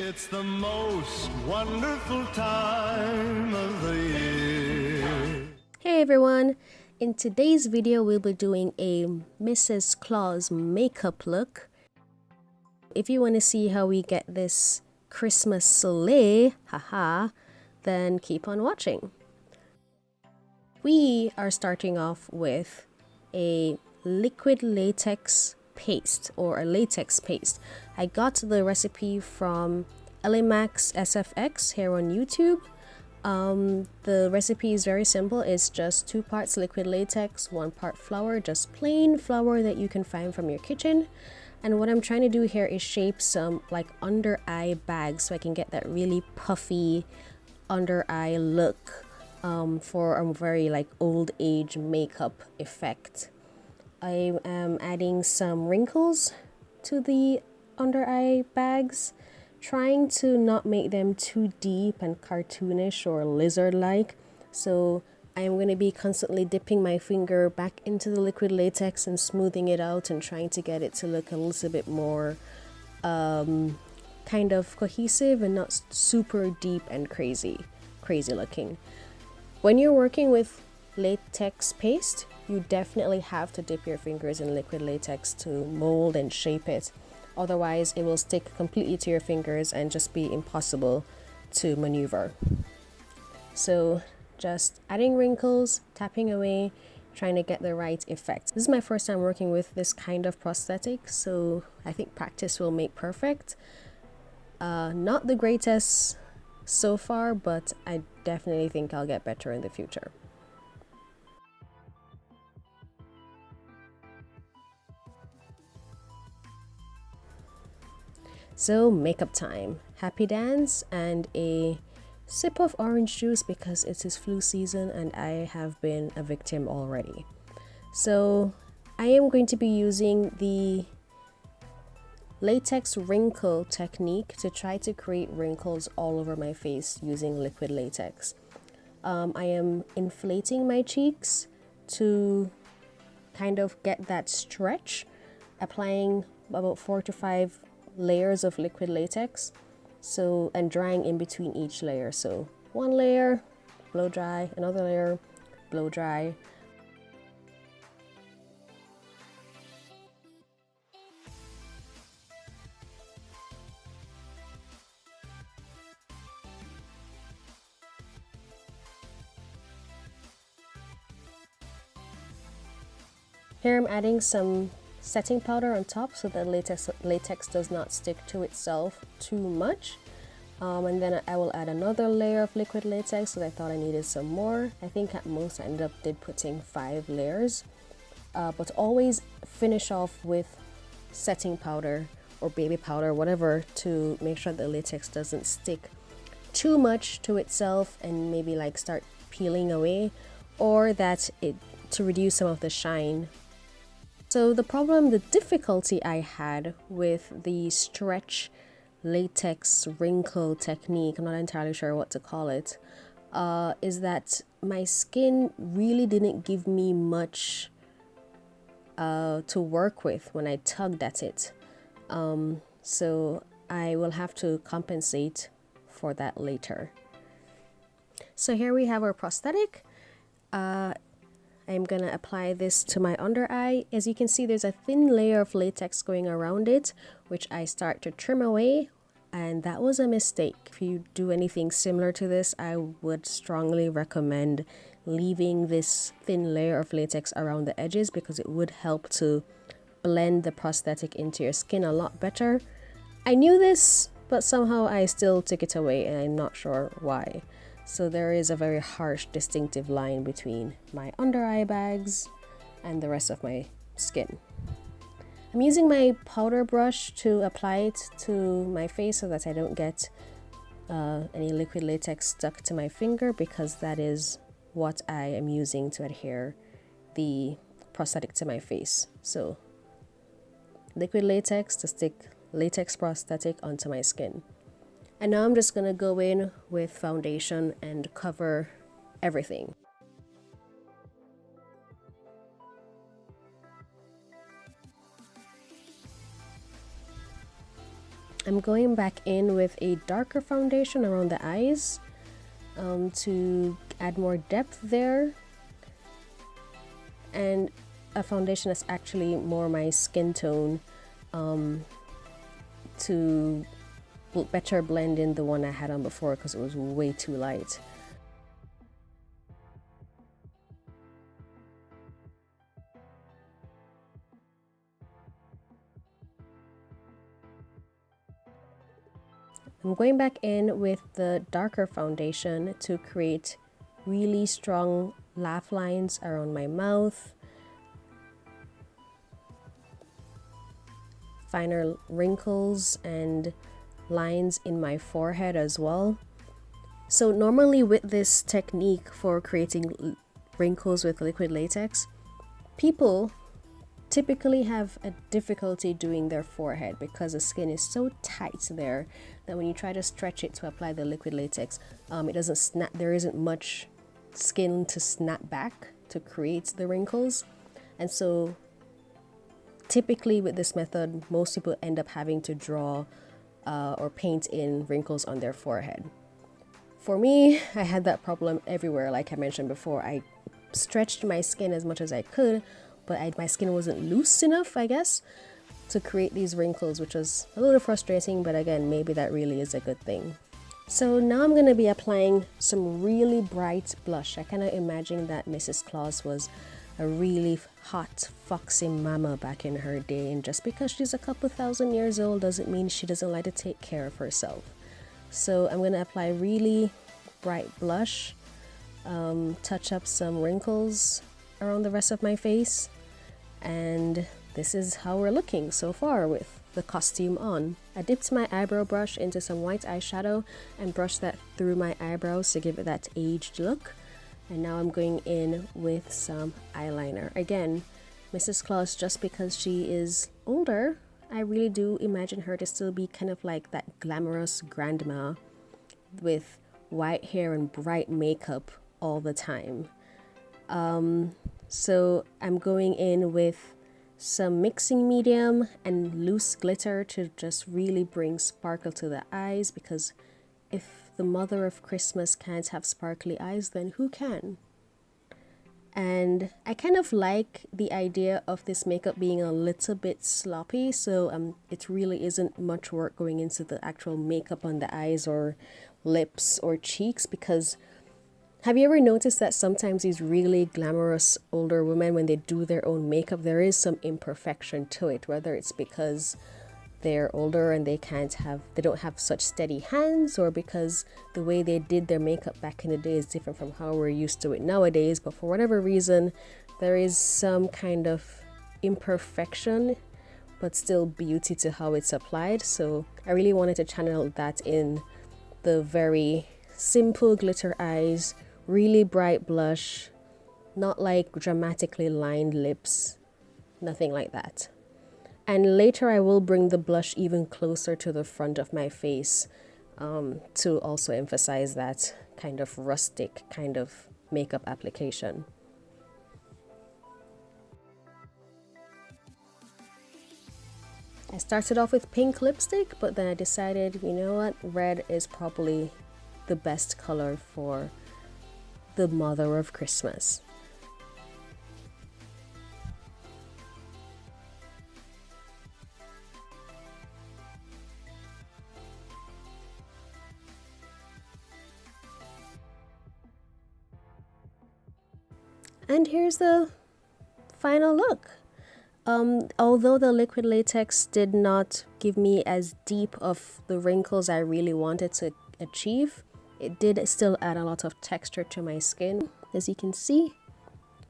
It's the most wonderful time of the year. Hey everyone! In today's video, we'll be doing a Mrs. Claus makeup look. If you want to see how we get this Christmas sleigh, haha, then keep on watching. We are starting off with a liquid latex paste or a latex paste. I got the recipe from Elimax SFX here on YouTube. The recipe is very simple. It's just 2 parts liquid latex, 1 part flour, just plain flour that you can find from your kitchen. And what I'm trying to do here is shape some like under eye bags so I can get that really puffy under eye look for a very like old age makeup effect. I am adding some wrinkles to the under eye bags, trying to not make them too deep and cartoonish or lizard-like. So I'm going to be constantly dipping my finger back into the liquid latex and smoothing it out and trying to get it to look a little bit more kind of cohesive and not super deep and crazy looking. When you're working with latex paste, you definitely have to dip your fingers in liquid latex to mold and shape it. Otherwise, it will stick completely to your fingers and just be impossible to maneuver. So just adding wrinkles, tapping away, trying to get the right effect. This is my first time working with this kind of prosthetic, so I think practice will make perfect. Not the greatest so far, but I definitely think I'll get better in the future. So makeup time, happy dance and a sip of orange juice because it is flu season and I have been a victim already. So I am going to be using the latex wrinkle technique to try to create wrinkles all over my face using liquid latex. I am inflating my cheeks to kind of get that stretch, applying about 4 to 5 layers of liquid latex, so, and drying in between each layer. So 1 layer, blow dry, another layer, blow dry. Here I'm adding some setting powder on top so that latex does not stick to itself too much. And then I will add another layer of liquid latex, so I thought I needed some more. I think at most I ended up putting 5 layers. But always finish off with setting powder or baby powder, whatever, to make sure the latex doesn't stick too much to itself and maybe like start peeling away, or that it to reduce some of the shine. So the difficulty I had with the stretch latex wrinkle technique, I'm not entirely sure what to call it, is that my skin really didn't give me much to work with when I tugged at it. So I will have to compensate for that later. So here we have our prosthetic. I'm gonna apply this to my under eye. As you can see, there's a thin layer of latex going around it, which I start to trim away, and that was a mistake. If you do anything similar to this, I would strongly recommend leaving this thin layer of latex around the edges because it would help to blend the prosthetic into your skin a lot better. I knew this, but somehow I still took it away and I'm not sure why. So there is a very harsh, distinctive line between my under eye bags and the rest of my skin. I'm using my powder brush to apply it to my face so that I don't get any liquid latex stuck to my finger, because that is what I am using to adhere the prosthetic to my face. So liquid latex to stick latex prosthetic onto my skin. And now I'm just gonna go in with foundation and cover everything. I'm I'm going back in with a darker foundation around the eyes to add more depth there, and a foundation that's actually more my skin tone to better blend in the one I had on before because it was way too light. I'm going back in with the darker foundation to create really strong laugh lines around my mouth, finer wrinkles and lines in my forehead as well. So normally with this technique for creating wrinkles with liquid latex, people typically have a difficulty doing their forehead because the skin is so tight there that when you try to stretch it to apply the liquid latex, it doesn't snap. There isn't much skin to snap back to create the wrinkles. And so typically with this method, most people end up having to draw or paint in wrinkles on their forehead. For me, I had that problem everywhere. Like I mentioned before, I stretched my skin as much as I could, but my skin wasn't loose enough, I guess, to create these wrinkles, which was a little frustrating, but again, maybe that really is a good thing. So now I'm going to be applying some really bright blush. I kind of imagine that Mrs. Claus was a really hot, foxy mama back in her day, and just because she's a couple thousand years old doesn't mean she doesn't like to take care of herself. So I'm going to apply really bright blush, touch up some wrinkles around the rest of my face, and this is how we're looking so far with the costume on. I dipped my eyebrow brush into some white eyeshadow and brushed that through my eyebrows to give it that aged look. And now I'm going in with some eyeliner. Again, Mrs. Claus, just because she is older, I really do imagine her to still be kind of like that glamorous grandma with white hair and bright makeup all the time. So I'm going in with some mixing medium and loose glitter to just really bring sparkle to the eyes, because if the mother of Christmas can't have sparkly eyes, then who can? And I kind of like the idea of this makeup being a little bit sloppy, so it really isn't much work going into the actual makeup on the eyes or lips or cheeks, because have you ever noticed that sometimes these really glamorous older women, when they do their own makeup, there is some imperfection to it, whether it's because they're older and they don't have such steady hands, or because the way they did their makeup back in the day is different from how we're used to it nowadays. But for whatever reason, there is some kind of imperfection, but still beauty to how it's applied. So I really wanted to channel that in the very simple glitter eyes, really bright blush, not like dramatically lined lips, nothing like that. And later I will bring the blush even closer to the front of my face to also emphasize that kind of rustic kind of makeup application. I started off with pink lipstick, but then I decided, you know what, red is probably the best color for the mother of Christmas. And here's the final look. Although the liquid latex did not give me as deep of the wrinkles I really wanted to achieve, it did still add a lot of texture to my skin. As you can see,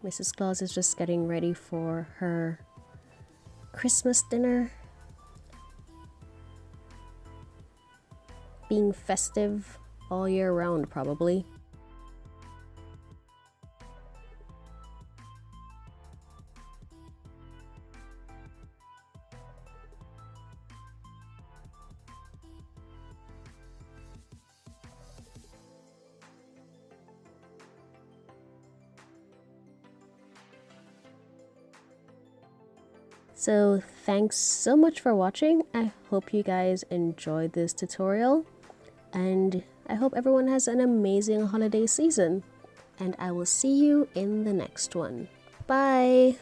Mrs. Claus is just getting ready for her Christmas dinner, being festive all year round probably. So Thanks so much for watching. I hope you guys enjoyed this tutorial, and I hope everyone has an amazing holiday season, and I will see you in the next one. Bye!